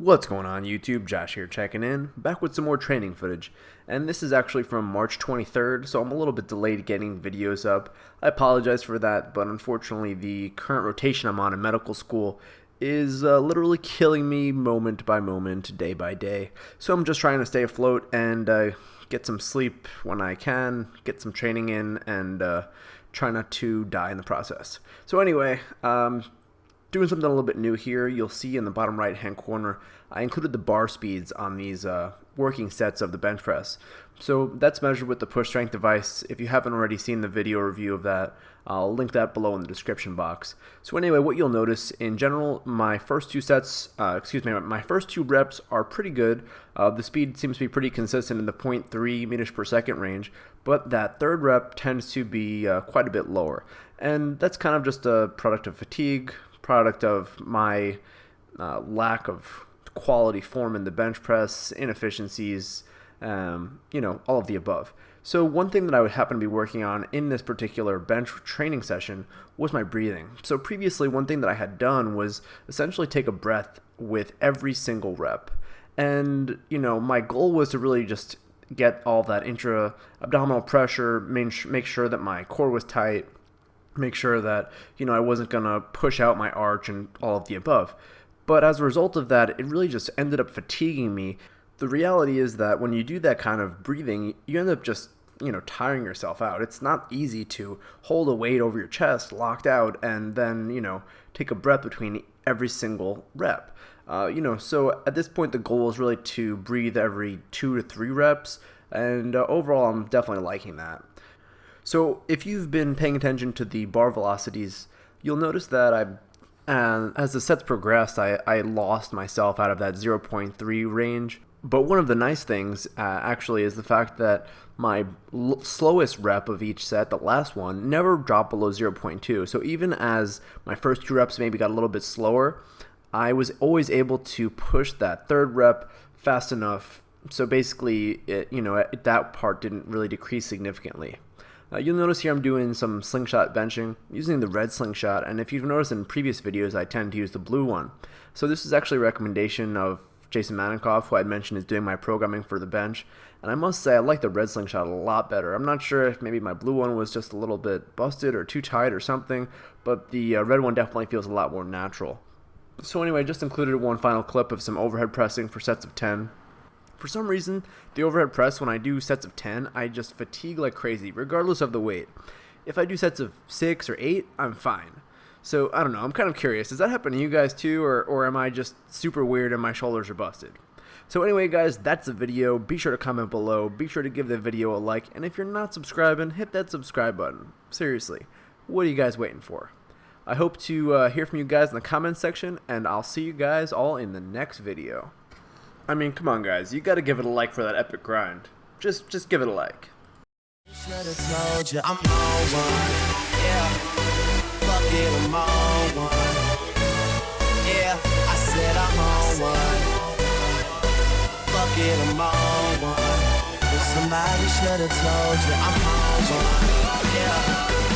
What's going on YouTube? Josh here checking in, back with some more training footage. And this is actually from March 23rd, so I'm a little bit delayed getting videos up. I apologize for that, but unfortunately the current rotation I'm on in medical school is literally killing me moment by moment, day by day. So I'm just trying to stay afloat and get some sleep when I can, get some training in, and try not to die in the process. So anyway, doing something a little bit new here. You'll see in the bottom right hand corner I included the bar speeds on these working sets of the bench press. So that's measured with the push strength device. If you haven't already seen the video review of that, I'll link that below in the description box. So anyway, what you'll notice in general, my first two reps are pretty good. The speed seems to be pretty consistent in the 0.3 meters per second range, but that third rep tends to be quite a bit lower. And that's kind of just a product of fatigue, product of my lack of quality form in the bench press, inefficiencies, all of the above. So one thing that I would happen to be working on in this particular bench training session was my breathing. So previously, one thing that I had done was essentially take a breath with every single rep. And, my goal was to really just get all that intra-abdominal pressure, make sure that my core was tight, make sure that, I wasn't going to push out my arch and all of the above. But as a result of that, it really just ended up fatiguing me. The reality is that when you do that kind of breathing, you end up just, tiring yourself out. It's not easy to hold a weight over your chest locked out and then, take a breath between every single rep. So at this point, the goal is really to breathe every 2 to 3 reps. And overall, I'm definitely liking that. So if you've been paying attention to the bar velocities, you'll notice that as the sets progressed, I lost myself out of that 0.3 range. But one of the nice things actually is the fact that my slowest rep of each set, the last one, never dropped below 0.2. So even as my first 2 reps maybe got a little bit slower, I was always able to push that third rep fast enough. So basically, that part didn't really decrease significantly. You'll notice here I'm doing some slingshot benching using the red slingshot, and if you've noticed in previous videos I tend to use the blue one. So this is actually a recommendation of Jason Manikoff, who I'd mentioned is doing my programming for the bench, and I must say I like the red slingshot a lot better. I'm not sure if maybe my blue one was just a little bit busted or too tight or something, but the red one definitely feels a lot more natural. So anyway, I just included one final clip of some overhead pressing for sets of 10. For some reason, the overhead press, when I do sets of 10, I just fatigue like crazy, regardless of the weight. If I do sets of 6 or 8, I'm fine. So, I don't know, I'm kind of curious. Does that happen to you guys too, or am I just super weird and my shoulders are busted? So anyway, guys, that's the video. Be sure to comment below. Be sure to give the video a like. And if you're not subscribing, hit that subscribe button. Seriously, what are you guys waiting for? I hope to hear from you guys in the comments section, and I'll see you guys all in the next video. I mean, come on, guys. You gotta give it a like for that epic grind. Just give it a like. Should've told you I'm on one. Yeah, fuck it, I'm on one. Yeah, I said I'm on one. Fuck it, I'm on one. If somebody should've told you I'm on one. Yeah.